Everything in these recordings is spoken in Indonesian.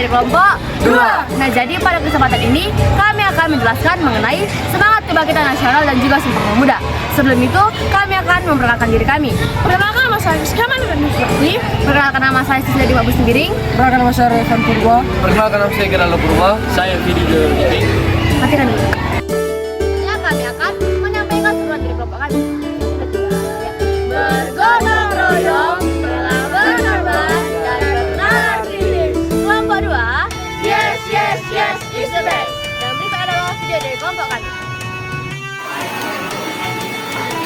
dari kelompok 2. Nah, jadi pada kesempatan ini kami akan menjelaskan mengenai semangat kebangkitan nasional dan juga Sumpah Pemuda. Sebelum itu, kami akan memperkenalkan diri kami. Perkenalkan nama saya Rizkaman Nurdi. Perkenalkan nama saya Siswa di Mabus Sembiring. Perkenalkan nama saya Revan Purba. Perkenalkan nama saya Geralo Purba. Saya Vidi Dewi. Matikan dulu. Ya, kami akan menyampaikan surat dari kelompok kami. Bergotong royong, telah berkorban, dan bernalar kritis. Kelompok 2, yes, yes, yes, is the best. Dan berikut adalah video dari kelompok kami.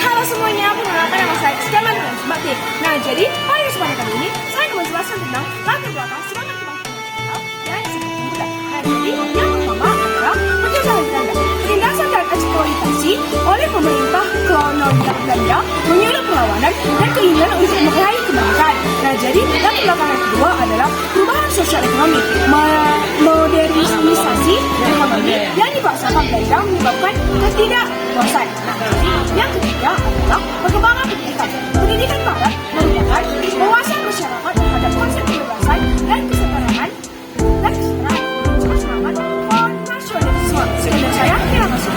Halo semuanya, perkenalkan nama saya Rizkaman Nurdi. Nah, jadi pada kesempatan kali ini saya akan menjelaskan tentang latar belakang semangat kebangkitan nasional dan Sumpah Pemuda. Nah, jadi yang pertama adalah penjajahan Belanda. Penindasan dan eksploitasi oleh pemerintah kolonial Belanda menyulut perlawanan dan keinginan untuk meraih kemerdekaan. Nah, jadi latar belakang yang kedua adalah perubahan sosial ekonomi, modernisasi ekonomi yang dipaksakan Belanda menyebabkan ketidakpuasan. Nah, jadi yang ketiga adalah perkembangan pendidikan. Pendidikan barat merupakan penguasaan masyarakat terhadap konsep kebebasan dan kesetaraan semangat nasionalisme. Sekian saya, terima kasih.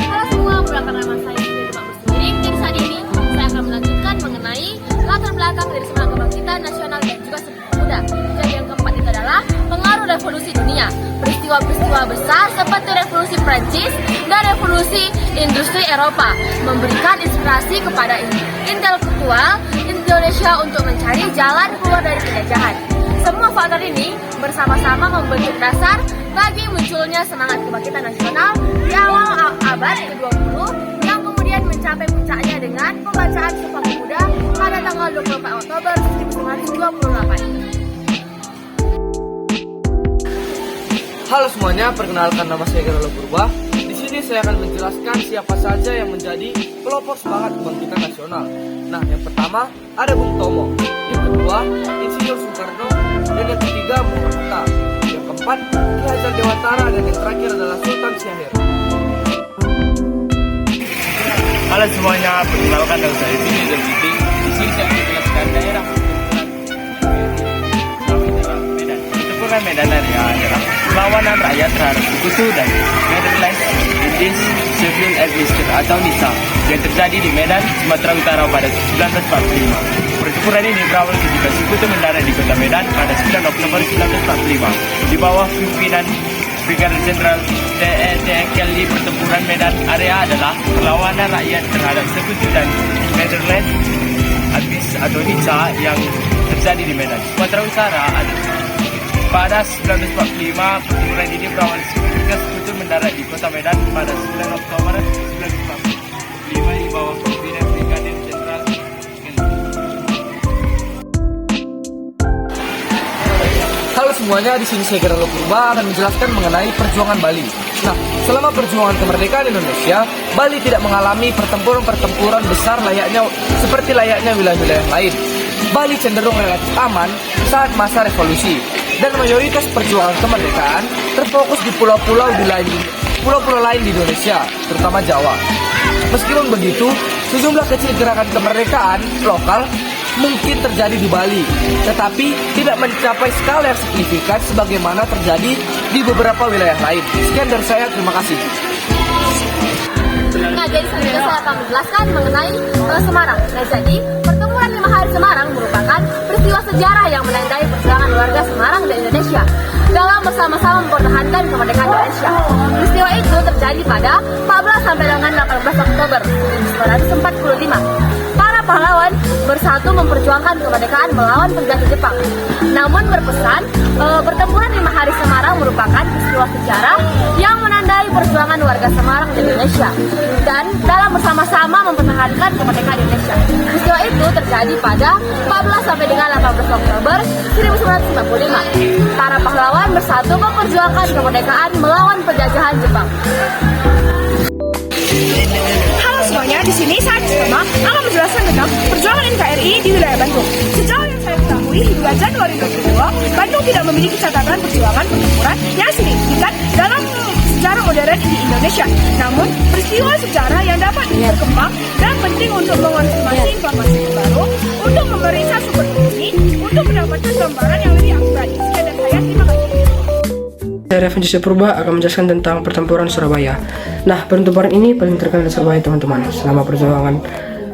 Halo semua, perkenalkan nama saya Siswa di Mabus Sembiring. Jadi saat ini saya akan melanjutkan mengenai latar belakang dari semangat kebangkitan nasional dan juga Sumpah Pemuda. Jadi yang keempat itu adalah pengaruh revolusi dunia. Peristiwa-peristiwa besar seperti revolusi Prancis dan revolusi industri Eropa memberikan inspirasi kepada intelektual Indonesia untuk mencari jalan keluar dari penjajahan. Semua faktor ini bersama-sama membentuk dasar bagi munculnya semangat kebangkitan nasional di awal abad ke-20 yang kemudian mencapai puncaknya dengan pembacaan Sumpah Pemuda pada tanggal 24 Oktober 1928. Halo semuanya, perkenalkan nama saya Geralo Purba. Di sini saya akan menjelaskan siapa saja yang menjadi pelopor semangat kebangkitan nasional. Nah, yang pertama ada Bung Tomo, yang kedua Insinyur Soekarno, dan yang ketiga Muhammad Hatta, yang keempat Ki Hajar Dewantara, dan yang terakhir adalah Sultan Syahrir. Halo semuanya, perkenalkan nama saya Vidi Dewi. Di sini saya akan menjelaskan daerah Medan. Pertempuran Medan adalah perlawanan rakyat terhadap Sekutu dan Netherlands Indies Civil Administration atau NISA yang terjadi di Medan, Sumatera Utara pada 1945. Pertempuran ini berawal ketika Sekutu mendarat di kota Medan pada 9 Oktober 1945 di bawah pimpinan Brigadier Jenderal TNI Kelly. Pertempuran Medan area adalah perlawanan rakyat terhadap Sekutu dan Netherlands atau NISA yang terjadi di Medan, Sumatera Utara. Pada 1945, pertempuran ini berawal ketika Sekutu mendarat di kota Medan pada 9 Oktober 1945 di bawah pimpinan Brigadier Jenderal Kelly. Halo semuanya, di sini saya Geralo Purba akan menjelaskan mengenai perjuangan Bali. Nah, selama perjuangan kemerdekaan Indonesia, Bali tidak mengalami pertempuran besar seperti layaknya wilayah-wilayah lain. Bali cenderung relatif aman saat masa revolusi, dan mayoritas perjuangan kemerdekaan terfokus di pulau-pulau lain di Indonesia, terutama Jawa. Meskipun begitu, sejumlah kecil gerakan kemerdekaan lokal mungkin terjadi di Bali, tetapi tidak mencapai skala yang signifikan sebagaimana terjadi di beberapa wilayah lain. Sekian dari saya, terima kasih. Nah, jadi selanjutnya saya akan menjelaskan mengenai Semarang. Nah, jadi pertempuran 5 hari Semarang merupakan peristiwa sejarah yang menandai perjuangan warga Semarang dan Indonesia dalam bersama-sama mempertahankan kemerdekaan Indonesia. Peristiwa itu terjadi pada 14 sampai dengan 18 Oktober 1945. Para pahlawan bersatu memperjuangkan kemerdekaan melawan penjajah Jepang. Namun berpesan, pertempuran 5 hari Semarang merupakan peristiwa sejarah yang menandai perjuangan warga Semarang dan Indonesia dan dalam bersama-sama mempertahankan kemerdekaan Indonesia. Peristiwa itu terjadi pada 14 sampai dengan 18 Oktober 1945. Para pahlawan bersatu memperjuangkan kemerdekaan melawan penjajahan Jepang. Halo semuanya, di sini saya Rizkama akan menjelaskan tentang perjuangan NKRI di wilayah Bandung. Sejauh yang saya ketahui, hingga Januari 2022, Bandung tidak memiliki catatan perjuangan pertempuran yang signifikan dalam sejarah modern di Indonesia. Namun, peristiwa sejarah yang dapat berkembang dan penting untuk mengonfirmasi informasi baru, untuk memeriksa sumber ini, untuk mendapatkan gambaran yang lebih akurat. saya Revan Joseph Purba akan menjelaskan tentang pertempuran Surabaya. Nah, pertempuran ini paling terkenal di Surabaya, teman-teman. Selama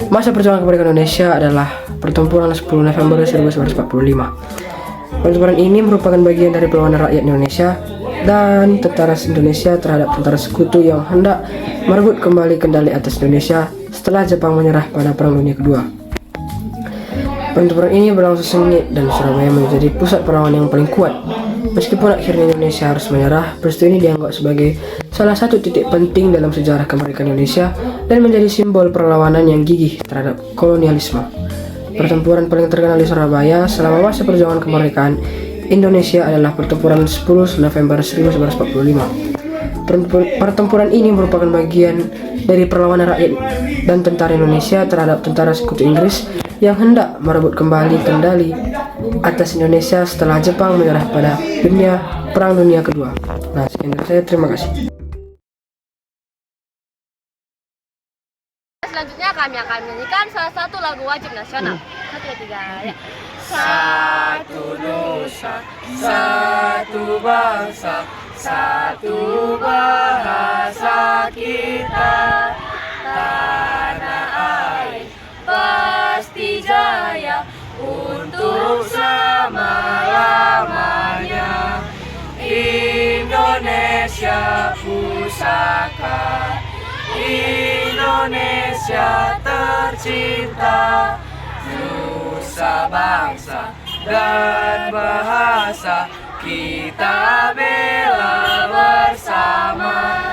masa perjuangan kemerdekaan Indonesia adalah pertempuran 10 November 1945. Pertempuran ini merupakan bagian dari perlawanan rakyat Indonesia dan tentara Indonesia terhadap tentara sekutu yang hendak merebut kembali kendali atas Indonesia setelah Jepang menyerah pada Perang Dunia Kedua. Pertempuran ini berlangsung sengit dan Surabaya menjadi pusat perlawanan yang paling kuat. Meskipun akhirnya Indonesia harus menyerah, peristiwa ini dianggap sebagai salah satu titik penting dalam sejarah kemerdekaan Indonesia dan menjadi simbol perlawanan yang gigih terhadap kolonialisme. Pertempuran paling terkenal di Surabaya selama masa perjuangan kemerdekaan Indonesia adalah pertempuran 10 November 1945. Pertempuran ini merupakan bagian dari perlawanan rakyat dan tentara Indonesia terhadap tentara sekutu Inggris yang hendak merebut kembali kendali atas Indonesia setelah Jepang menyerah pada Perang Dunia Kedua. Nah, sekian dari saya, terima kasih. Selanjutnya kami akan menyanyikan salah satu lagu wajib nasional. 1, 2, 3, ya. Satu nusa, satu bangsa, satu bahasa kita. Tanah air pasti jaya untuk selama-lamanya. Indonesia pusaka, Indonesia tercinta. Nusa bangsa dan bahasa kita bela bersama.